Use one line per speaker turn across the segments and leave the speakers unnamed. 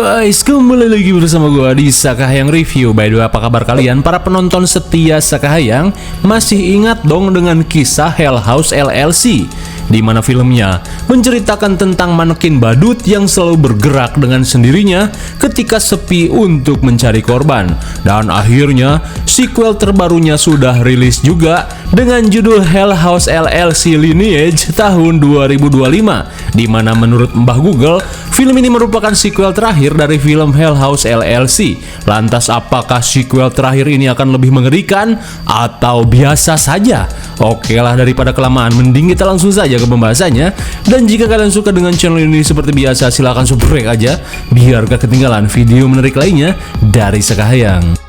Guys, kembali lagi bersama gue di Sakahayang Review. By the way, apa kabar kalian? Para penonton setia Sakahayang masih ingat dong dengan kisah Hell House LLC, di mana filmnya menceritakan tentang manekin badut yang selalu bergerak dengan sendirinya ketika sepi untuk mencari korban. Dan akhirnya sequel terbarunya sudah rilis juga dengan judul Hell House LLC Lineage tahun 2025, di mana menurut Mbah Google, film ini merupakan sequel terakhir dari film Hell House LLC. Lantas apakah sequel terakhir ini akan lebih mengerikan atau biasa saja? Oke lah, daripada kelamaan mending kita langsung saja ke pembahasannya. Dan jika kalian suka dengan channel ini seperti biasa, silahkan subscribe aja biar gak ketinggalan video menarik lainnya dari Sakahayang.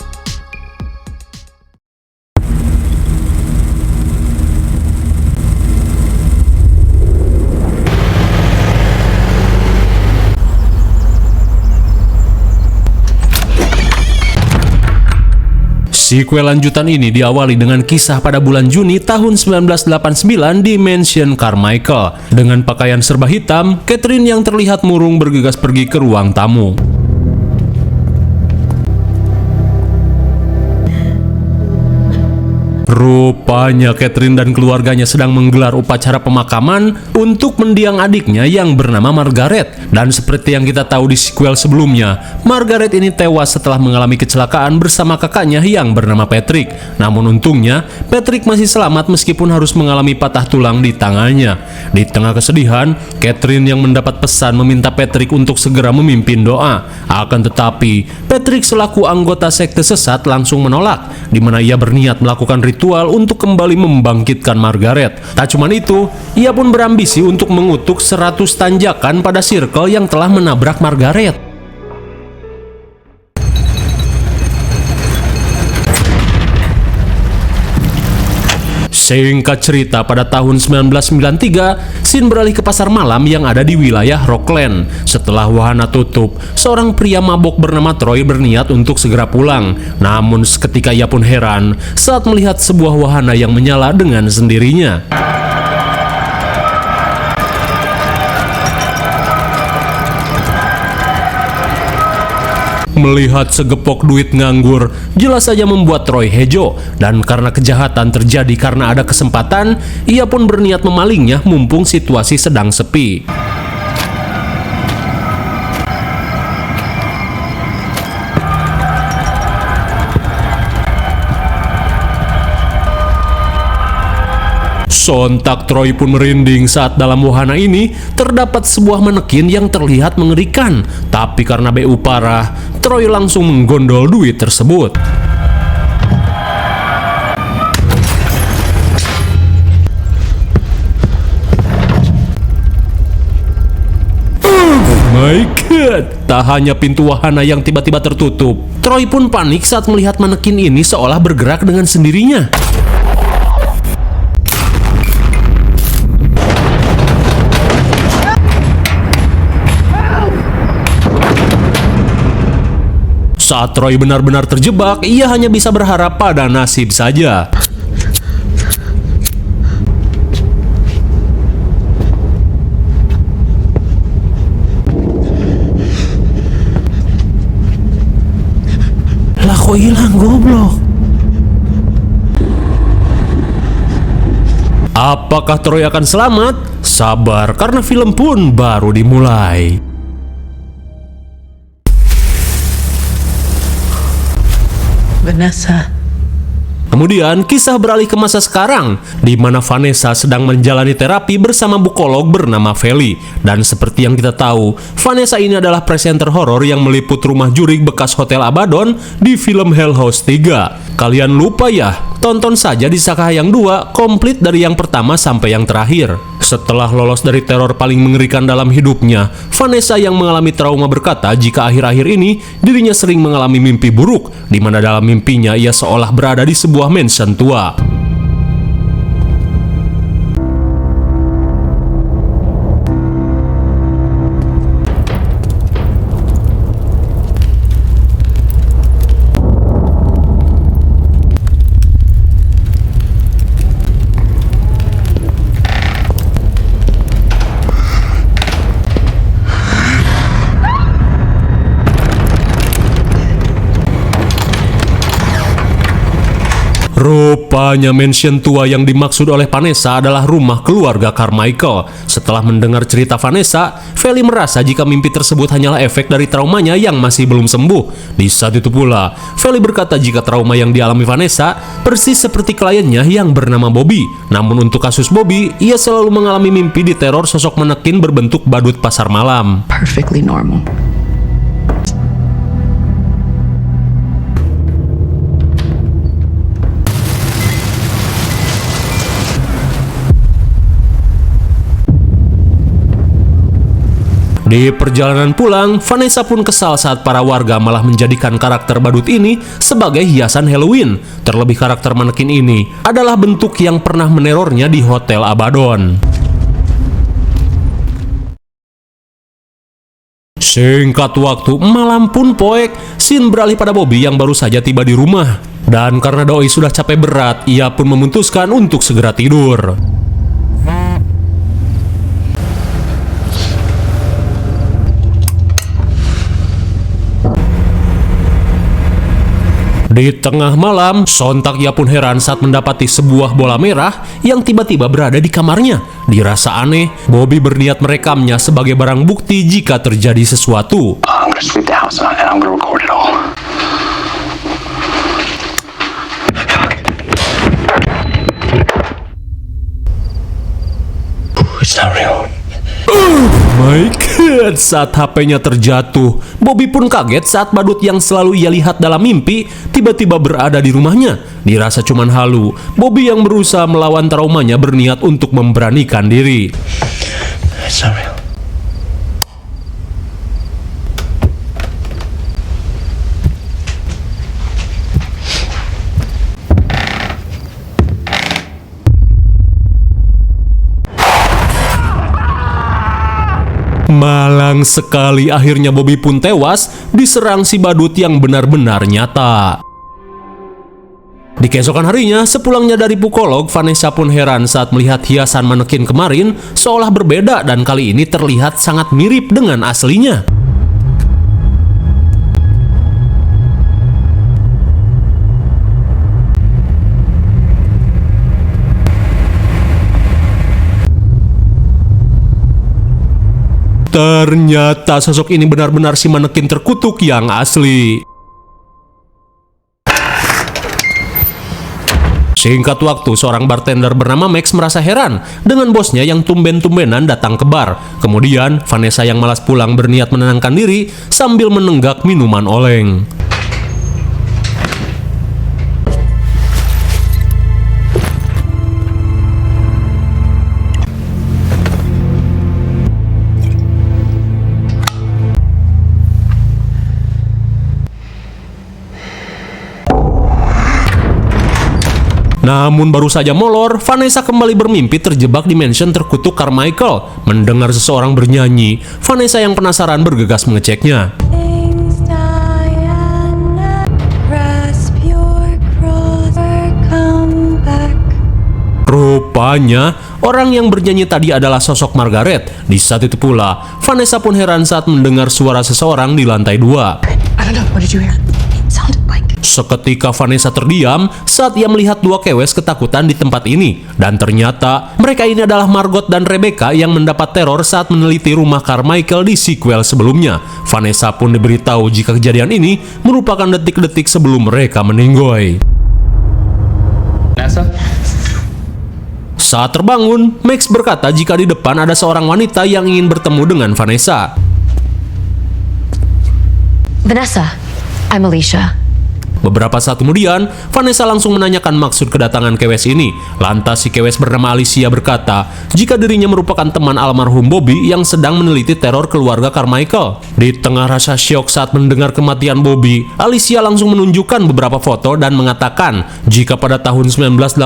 Sequel lanjutan ini diawali dengan kisah pada bulan Juni tahun 1989 di Mansion Carmichael. Dengan pakaian serba hitam, Catherine yang terlihat murung bergegas pergi ke ruang tamu. Rupanya Catherine dan keluarganya sedang menggelar upacara pemakaman untuk mendiang adiknya yang bernama Margaret. Dan seperti yang kita tahu di sequel sebelumnya, Margaret ini tewas setelah mengalami kecelakaan bersama kakaknya yang bernama Patrick. Namun untungnya, Patrick masih selamat meskipun harus mengalami patah tulang di tangannya. Di tengah kesedihan, Catherine yang mendapat pesan meminta Patrick untuk segera memimpin doa. Akan tetapi, Patrick selaku anggota sekte sesat langsung menolak, di mana ia berniat melakukan ritual untuk kembali membangkitkan Margaret. Tak cuma itu, ia pun berambisi untuk mengutuk 100 tanjakan pada circle yang telah menabrak Margaret. Singkat cerita, pada tahun 1993, scene beralih ke pasar malam yang ada di wilayah Rockland. Setelah wahana tutup, seorang pria mabok bernama Troy berniat untuk segera pulang. Namun seketika ia pun heran saat melihat sebuah wahana yang menyala dengan sendirinya. Melihat segepok duit nganggur, jelas saja membuat Troy hejo. Dan karena kejahatan terjadi karena ada kesempatan, ia pun berniat memalingnya mumpung situasi sedang sepi. Sontak Troy pun merinding saat dalam wahana ini terdapat sebuah manekin yang terlihat mengerikan. Tapi karena BU parah, Troy langsung menggondol duit tersebut. Oh my god, tak hanya pintu wahana yang tiba-tiba tertutup, Troy pun panik saat melihat manekin ini seolah bergerak dengan sendirinya. Saat Troy benar-benar terjebak, ia hanya bisa berharap pada nasib saja. Lah kok hilang goblok? Apakah Troy akan selamat? Sabar, karena film pun baru dimulai.
Vanessa.
Kemudian kisah beralih ke masa sekarang, di mana Vanessa sedang menjalani terapi bersama bukolog bernama Feli. Dan seperti yang kita tahu, Vanessa ini adalah presenter horor yang meliput rumah juri bekas Hotel Abaddon di film Hell House 3. Kalian lupa ya? Tonton saja di Sakahayang 2, komplit dari yang pertama sampai yang terakhir. Setelah lolos dari teror paling mengerikan dalam hidupnya, Vanessa yang mengalami trauma berkata jika akhir-akhir ini dirinya sering mengalami mimpi buruk, di mana dalam mimpinya ia seolah berada di sebuah mansion tua. Rupanya mansion tua yang dimaksud oleh Vanessa adalah rumah keluarga Carmichael. Setelah mendengar cerita Vanessa, Feli merasa jika mimpi tersebut hanyalah efek dari traumanya yang masih belum sembuh. Di saat itu pula, Feli berkata jika trauma yang dialami Vanessa persis seperti kliennya yang bernama Bobby. Namun untuk kasus Bobby, ia selalu mengalami mimpi diteror sosok manekin berbentuk badut pasar malam.
Perfectly normal.
Di perjalanan pulang, Vanessa pun kesal saat para warga malah menjadikan karakter badut ini sebagai hiasan Halloween. Terlebih karakter manekin ini adalah bentuk yang pernah menerornya di Hotel Abaddon. Singkat waktu, malam pun poek, scene beralih pada Bobby yang baru saja tiba di rumah. Dan karena doi sudah capek berat, ia pun memutuskan untuk segera tidur. Di tengah malam, sontak ia pun heran saat mendapati sebuah bola merah yang tiba-tiba berada di kamarnya. Dirasa aneh, Bobby berniat merekamnya sebagai barang bukti jika terjadi sesuatu.
It's not real.
My God, saat HP-nya terjatuh, Bobby pun kaget saat badut yang selalu ia lihat dalam mimpi tiba-tiba berada di rumahnya. Dirasa cuman halu, Bobby yang berusaha melawan traumanya berniat untuk memberanikan diri.
It's not real.
Malang sekali, akhirnya Bobby pun tewas diserang si badut yang benar-benar nyata. Di keesokan harinya, sepulangnya dari psikolog, Vanessa pun heran saat melihat hiasan manekin kemarin seolah berbeda dan kali ini terlihat sangat mirip dengan aslinya. Ternyata sosok ini benar-benar si manekin terkutuk yang asli. Singkat waktu, seorang bartender bernama Max merasa heran dengan bosnya yang tumben-tumbenan datang ke bar. Kemudian, Vanessa yang malas pulang berniat menenangkan diri sambil menenggak minuman oleng. Namun baru saja molor, Vanessa kembali bermimpi terjebak di mansion terkutuk Carmichael. Mendengar seseorang bernyanyi, Vanessa yang penasaran bergegas mengeceknya. Rupanya, orang yang bernyanyi tadi adalah sosok Margaret. Di saat itu pula, Vanessa pun heran saat mendengar suara seseorang di lantai 2.
I don't know. What did you hear? It sounded like...
Seketika Vanessa terdiam saat ia melihat dua kewes ketakutan di tempat ini. Dan ternyata mereka ini adalah Margot dan Rebecca yang mendapat teror saat meneliti rumah Carmichael di sequel sebelumnya. Vanessa pun diberitahu jika kejadian ini merupakan detik-detik sebelum mereka meninggoy.
Vanessa?
Saat terbangun, Max berkata jika di depan ada seorang wanita yang ingin bertemu dengan Vanessa.
Vanessa, I'm Alicia.
Beberapa saat kemudian, Vanessa langsung menanyakan maksud kedatangan kewes ini. Lantas si kewes bernama Alicia berkata jika dirinya merupakan teman almarhum Bobby yang sedang meneliti teror keluarga Carmichael. Di tengah rasa syok saat mendengar kematian Bobby, Alicia langsung menunjukkan beberapa foto dan mengatakan jika pada tahun 1989,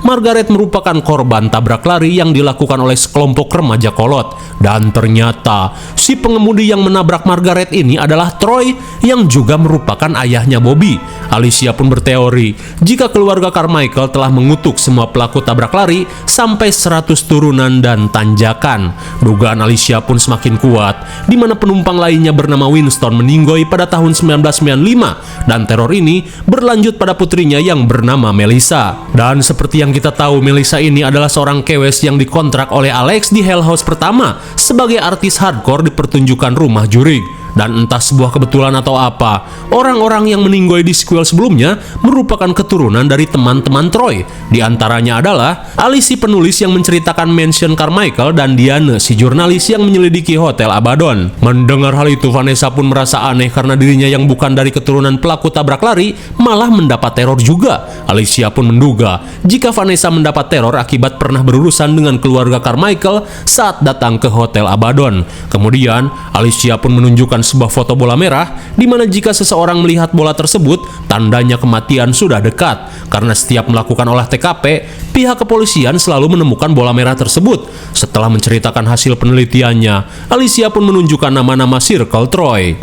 Margaret merupakan korban tabrak lari yang dilakukan oleh sekelompok remaja kolot. Dan ternyata, si pengemudi yang menabrak Margaret ini adalah Troy yang juga merupakan ayahnya Bobby. lebih. Alicia pun berteori jika keluarga Carmichael telah mengutuk semua pelaku tabrak lari sampai 100 turunan dan tanjakan. Dugaan Alicia pun semakin kuat, di mana penumpang lainnya bernama Winston meninggoy pada tahun 1995 dan teror ini berlanjut pada putrinya yang bernama Melissa. Dan seperti yang kita tahu, Melissa ini adalah seorang kewes yang dikontrak oleh Alex di Hell House pertama sebagai artis hardcore di pertunjukan rumah jurig. Dan entah sebuah kebetulan atau apa, orang-orang yang meninggoy di sequel sebelumnya merupakan keturunan dari teman-teman Troy. Di antaranya adalah Alice, penulis yang menceritakan mansion Carmichael, dan Diane, si jurnalis yang menyelidiki Hotel Abaddon. Mendengar hal itu, Vanessa pun merasa aneh karena dirinya yang bukan dari keturunan pelaku tabrak lari malah mendapat teror juga. Alicia pun menduga jika Vanessa mendapat teror akibat pernah berurusan dengan keluarga Carmichael saat datang ke Hotel Abaddon. Kemudian, Alicia pun menunjukkan sebuah foto bola merah, di mana jika seseorang melihat bola tersebut, tandanya kematian sudah dekat. Karena setiap melakukan olah TKP, pihak kepolisian selalu menemukan bola merah tersebut. Setelah menceritakan hasil penelitiannya, Alicia pun menunjukkan nama-nama Circle Troy.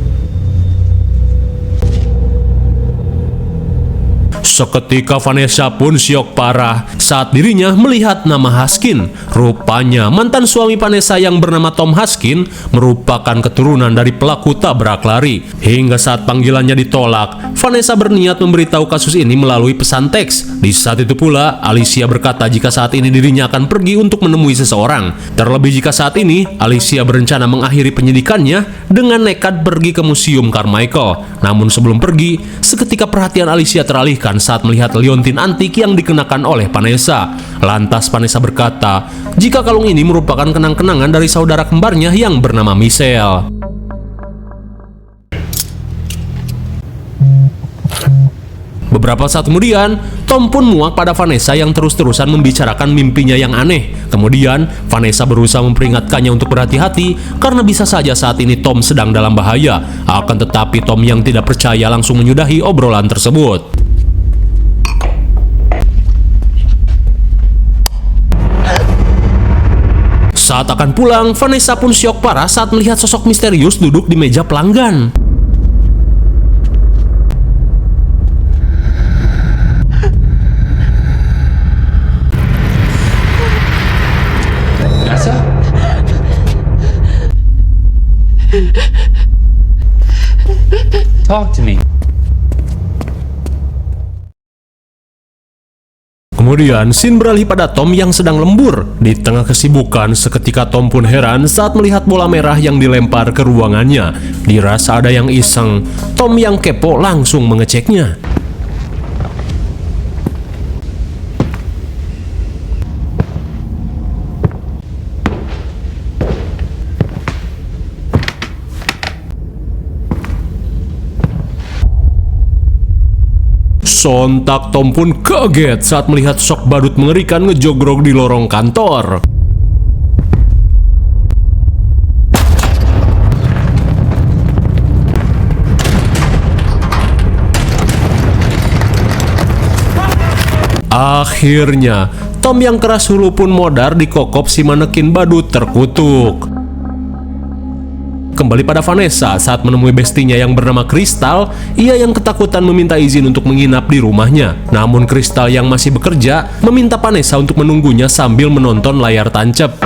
Seketika Vanessa pun syok parah saat dirinya melihat nama Haskin. Rupanya mantan suami Vanessa yang bernama Tom Haskin merupakan keturunan dari pelaku tabrak lari. Hingga saat panggilannya ditolak, Vanessa berniat memberitahu kasus ini melalui pesan teks. Di saat itu pula, Alicia berkata jika saat ini dirinya akan pergi untuk menemui seseorang. Terlebih jika saat ini, Alicia berencana mengakhiri penyidikannya dengan nekat pergi ke Museum Carmichael. Namun sebelum pergi, seketika perhatian Alicia teralihkan saat melihat liontin antik yang dikenakan oleh Vanessa. Lantas Vanessa berkata jika kalung ini merupakan kenang-kenangan dari saudara kembarnya yang bernama Michelle. Beberapa saat kemudian, Tom pun muak pada Vanessa yang terus-terusan membicarakan mimpinya yang aneh. Kemudian, Vanessa berusaha memperingatkannya untuk berhati-hati karena bisa saja saat ini Tom sedang dalam bahaya. Akan tetapi Tom yang tidak percaya langsung menyudahi obrolan tersebut. Saat akan pulang, Vanessa pun syok parah saat melihat sosok misterius duduk di meja pelanggan.
Talk to me.
Kemudian, scene beralih pada Tom yang sedang lembur. Di tengah kesibukan, seketika Tom pun heran saat melihat bola merah yang dilempar ke ruangannya. Dirasa ada yang iseng, Tom yang kepo langsung mengeceknya. Sontak Tom pun kaget saat melihat sok badut mengerikan ngejogrok di lorong kantor. Akhirnya, Tom yang keras hulu pun modar dikokop si manekin badut terkutuk. Kembali pada Vanessa saat menemui bestinya yang bernama Crystal, ia yang ketakutan meminta izin untuk menginap di rumahnya. Namun Crystal yang masih bekerja meminta Vanessa untuk menunggunya sambil menonton layar tancap.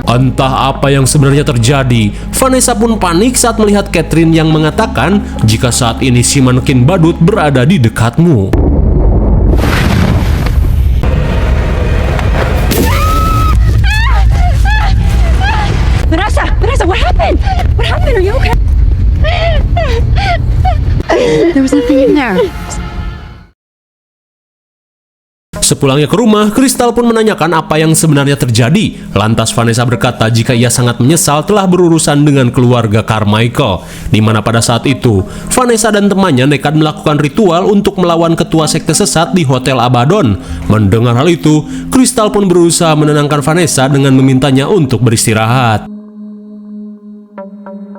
Entah apa yang sebenarnya terjadi, Vanessa pun panik saat melihat Catherine yang mengatakan jika saat ini si manekin badut berada di dekatmu.
Vanessa, what happened? What happened? Are you okay? There was nothing in there.
Sepulangnya ke rumah, Crystal pun menanyakan apa yang sebenarnya terjadi. Lantas Vanessa berkata jika ia sangat menyesal telah berurusan dengan keluarga Carmichael, di mana pada saat itu Vanessa dan temannya nekat melakukan ritual untuk melawan ketua sekte sesat di Hotel Abaddon. Mendengar hal itu, Crystal pun berusaha menenangkan Vanessa dengan memintanya untuk beristirahat.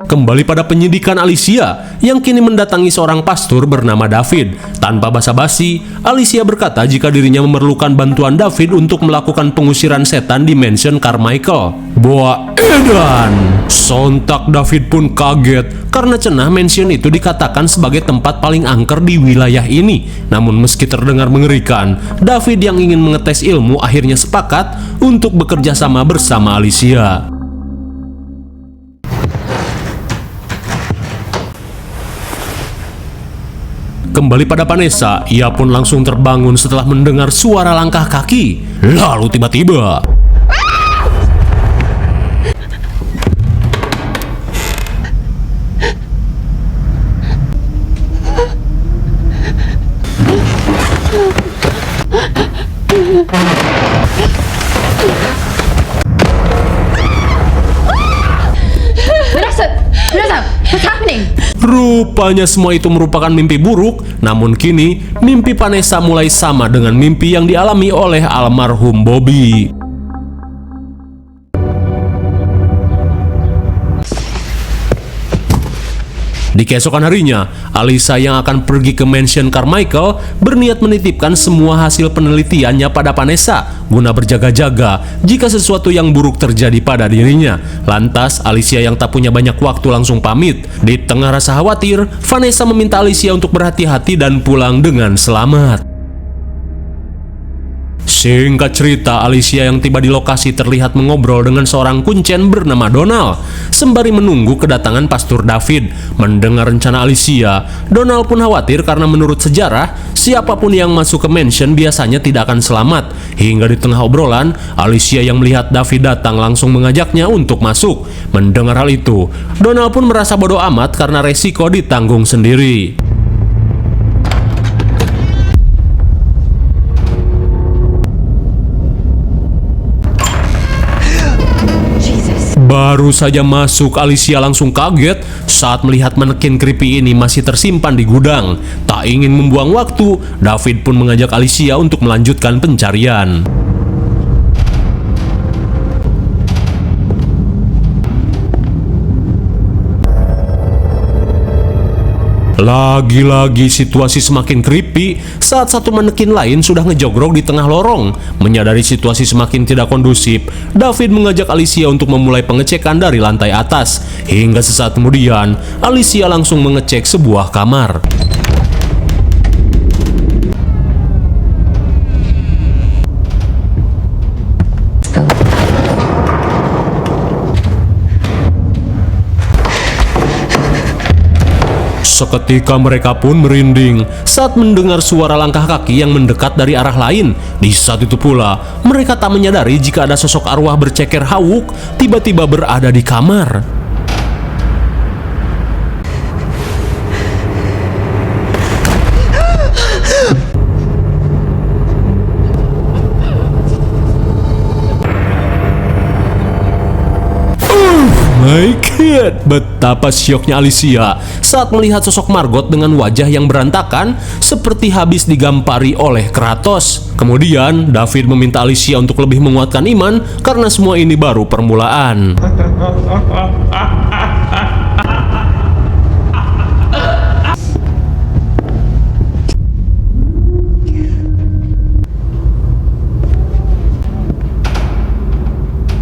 Kembali pada penyidikan Alicia yang kini mendatangi seorang pastor bernama David. Tanpa basa-basi, Alicia berkata jika dirinya memerlukan bantuan David untuk melakukan pengusiran setan di mansion Carmichael. Boa edan! Sontak David pun kaget karena cenah mansion itu dikatakan sebagai tempat paling angker di wilayah ini. Namun meski terdengar mengerikan, David yang ingin mengetes ilmu akhirnya sepakat untuk bekerja sama bersama Alicia. Kembali pada Vanessa, ia pun langsung terbangun setelah mendengar suara langkah kaki. Lalu tiba-tiba
Vanessa, what's happening?
rupanya semua itu merupakan mimpi buruk. Namun kini mimpi Vanessa mulai sama dengan mimpi yang dialami oleh almarhum Bobby. Di keesokan harinya, Alicia yang akan pergi ke mansion Carmichael berniat menitipkan semua hasil penelitiannya pada Vanessa guna berjaga-jaga jika sesuatu yang buruk terjadi pada dirinya. Lantas, Alicia yang tak punya banyak waktu langsung pamit. Di tengah rasa khawatir, Vanessa meminta Alicia untuk berhati-hati dan pulang dengan selamat. Singkat cerita, Alicia yang tiba di lokasi terlihat mengobrol dengan seorang kuncen bernama Donald sembari menunggu kedatangan Pastor David. Mendengar rencana Alicia, Donald pun khawatir karena menurut sejarah, siapapun yang masuk ke mansion biasanya tidak akan selamat. Hingga di tengah obrolan, Alicia yang melihat David datang langsung mengajaknya untuk masuk. Mendengar hal itu, Donald pun merasa bodoh amat karena resiko ditanggung sendiri. Baru saja masuk, Alicia langsung kaget saat melihat manekin creepy ini masih tersimpan di gudang. Tak ingin membuang waktu, David pun mengajak Alicia untuk melanjutkan pencarian. Lagi-lagi situasi semakin creepy saat satu manekin lain sudah ngejogrok di tengah lorong. Menyadari situasi semakin tidak kondusif, David mengajak Alicia untuk memulai pengecekan dari lantai atas. Hingga sesaat kemudian, Alicia langsung mengecek sebuah kamar. Seketika mereka pun merinding saat mendengar suara langkah kaki yang mendekat dari arah lain. Di saat itu pula, mereka tak menyadari jika ada sosok arwah berceker hawuk tiba-tiba berada di kamar. My God, betapa syoknya Alicia saat melihat sosok Margot dengan wajah yang berantakan seperti habis digampari oleh Kratos. Kemudian, David meminta Alicia untuk lebih menguatkan iman karena semua ini baru permulaan.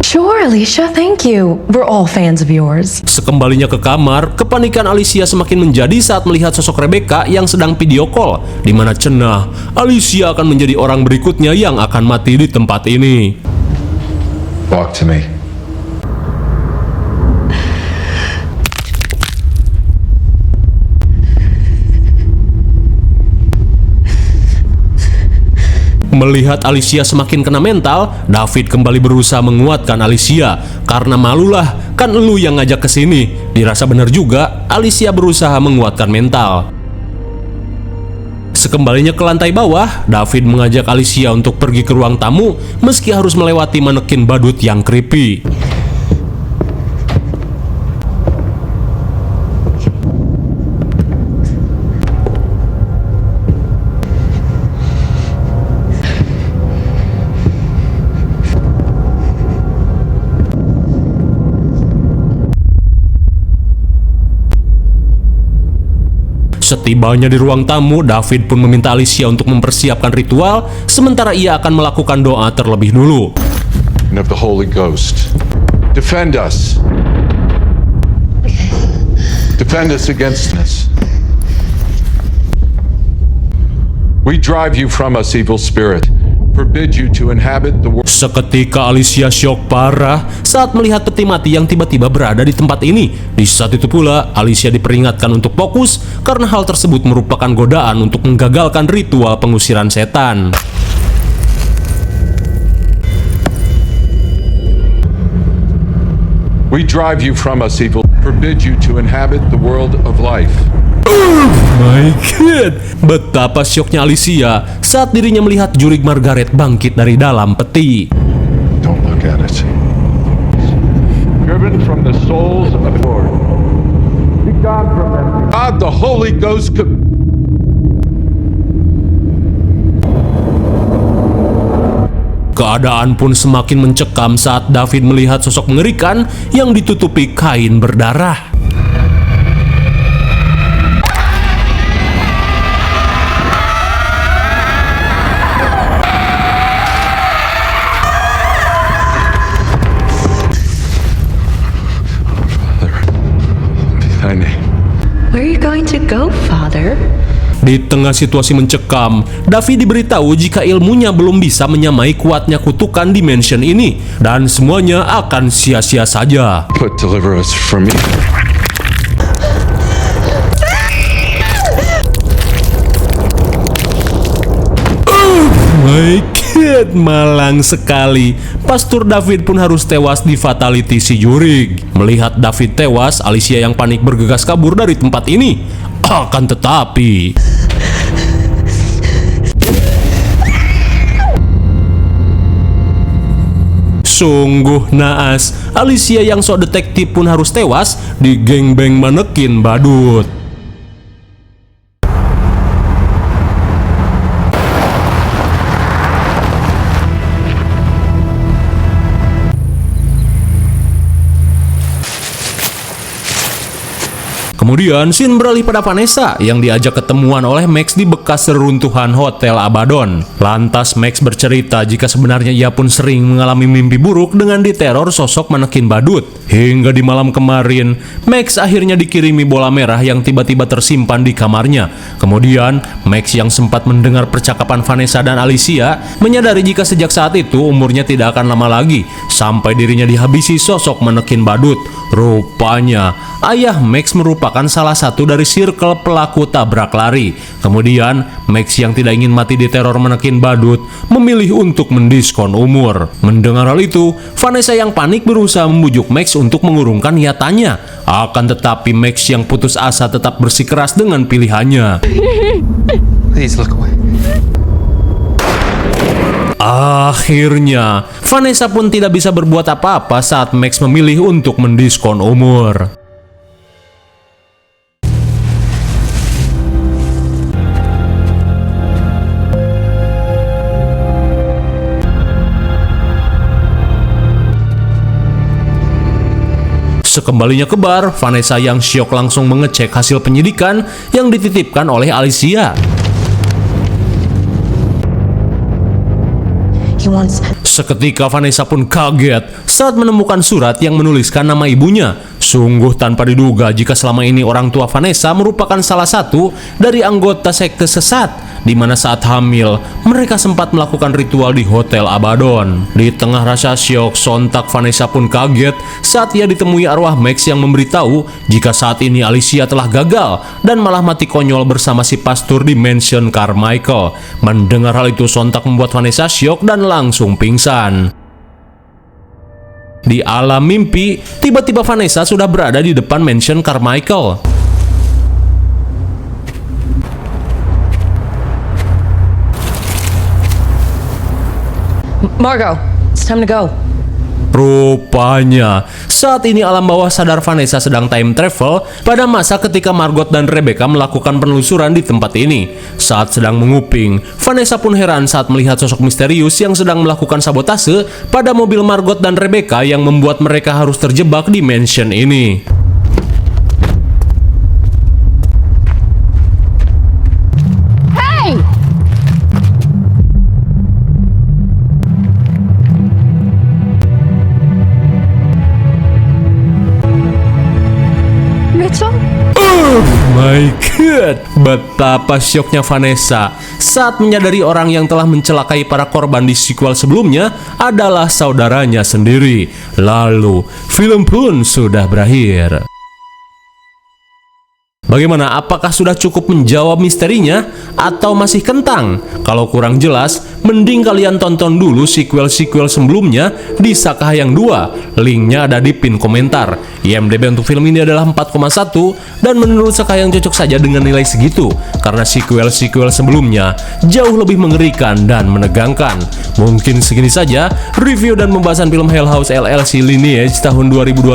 Sure, Alicia, thank you. We're all fans of yours.
Sekembalinya ke kamar, kepanikan Alicia semakin menjadi saat melihat sosok Rebecca yang sedang video call, di mana cenah Alicia akan menjadi orang berikutnya yang akan mati di tempat ini.
Walk to me.
Melihat Alicia semakin kena mental, David kembali berusaha menguatkan Alicia. Karena malulah, kan lu yang ngajak ke sini. Dirasa benar juga, Alicia berusaha menguatkan mental. Sekembalinya ke lantai bawah, David mengajak Alicia untuk pergi ke ruang tamu meski harus melewati manekin badut yang creepy. Setibanya di ruang tamu, David pun meminta Alicia untuk mempersiapkan ritual, sementara ia akan melakukan doa terlebih dulu.
And of the Holy Ghost. Defend us. Defend us against us. We drive you from us, evil spirit. Forbid you to inhabit the world.
Seketika Alicia syok parah saat melihat peti mati yang tiba-tiba berada di tempat ini. Di saat itu pula, Alicia diperingatkan untuk fokus karena hal tersebut merupakan godaan untuk menggagalkan ritual pengusiran setan.
We drive you from us, evil. Forbid you to inhabit the world of life.
My God, betapa syoknya Alicia saat dirinya melihat jurig Margaret bangkit dari dalam peti.
Don't look at it. Driven from the souls of the Lord. Be gone from them. God, the Holy Ghost could.
Keadaan pun semakin mencekam saat David melihat sosok mengerikan yang ditutupi kain berdarah.
Where are you going to go, Father?
Di tengah situasi mencekam, David diberitahu jika ilmunya belum bisa menyamai kuatnya kutukan dimension ini, dan semuanya akan sia-sia saja.
But deliver us from me.
My God, malang sekali. Pastor David pun harus tewas di fatality si jurig. Melihat David tewas, Alicia yang panik bergegas kabur dari tempat ini. Akan tetapi sungguh naas, Alicia yang sok detektif pun harus tewas di geng-beng manekin badut. Kemudian scene beralih pada Vanessa yang diajak ketemuan oleh Max di bekas reruntuhan Hotel Abaddon. Lantas Max bercerita jika sebenarnya ia pun sering mengalami mimpi buruk dengan diteror sosok manekin badut. Hingga di malam kemarin, Max akhirnya dikirimi bola merah yang tiba-tiba tersimpan di kamarnya. Kemudian Max yang sempat mendengar percakapan Vanessa dan Alicia menyadari jika sejak saat itu umurnya tidak akan lama lagi sampai dirinya dihabisi sosok manekin badut. Rupanya ayah Max merupakan salah satu dari circle pelaku tabrak lari. Kemudian Max yang tidak ingin mati di teror manekin badut memilih untuk mendiskon umur. Mendengar hal itu, Vanessa yang panik berusaha membujuk Max untuk mengurungkan niatannya. Akan tetapi Max yang putus asa tetap bersikeras dengan pilihannya.
Please look away.
Akhirnya, Vanessa pun tidak bisa berbuat apa-apa saat Max memilih untuk mendiskon umur. Sekembalinya ke bar, Vanessa yang syok langsung mengecek hasil penyidikan yang dititipkan oleh Alicia. Seketika Vanessa pun kaget saat menemukan surat yang menuliskan nama ibunya. Sungguh tanpa diduga jika selama ini orang tua Vanessa merupakan salah satu dari anggota sekte sesat, di mana saat hamil mereka sempat melakukan ritual di Hotel Abaddon. Di tengah rasa syok, sontak Vanessa pun kaget saat ia ditemui arwah Max yang memberitahu jika saat ini Alicia telah gagal dan malah mati konyol bersama si pastor di mansion Carmichael. Mendengar hal itu sontak membuat Vanessa syok dan langsung pingsan. Di alam mimpi, tiba-tiba Vanessa sudah berada di depan mansion Carmichael.
Margot, it's time to go.
Rupanya, saat ini alam bawah sadar Vanessa sedang time travel pada masa ketika Margot dan Rebecca melakukan penelusuran di tempat ini. Saat sedang menguping, Vanessa pun heran saat melihat sosok misterius yang sedang melakukan sabotase pada mobil Margot dan Rebecca yang membuat mereka harus terjebak di mansion ini. Betapa syoknya Vanessa saat menyadari orang yang telah mencelakai para korban di sequel sebelumnya adalah saudaranya sendiri. Lalu, film pun sudah berakhir. Bagaimana? Apakah sudah cukup menjawab misterinya? Atau masih kentang? Kalau kurang jelas, mending kalian tonton dulu sequel-sequel sebelumnya di Sakahayang 2. Linknya ada di pin komentar. IMDb untuk film ini adalah 4,1 dan menurut Sakahayang cocok saja dengan nilai segitu karena sequel-sequel sebelumnya jauh lebih mengerikan dan menegangkan. Mungkin segini saja review dan pembahasan film Hell House LLC Lineage tahun 2025.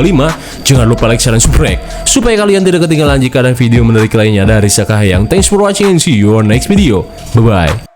Jangan lupa like, share, dan subscribe supaya kalian tidak ketinggalan jika ada video menarik lainnya dari Sakahayang. Thanks for watching and see you on next video. Bye-bye.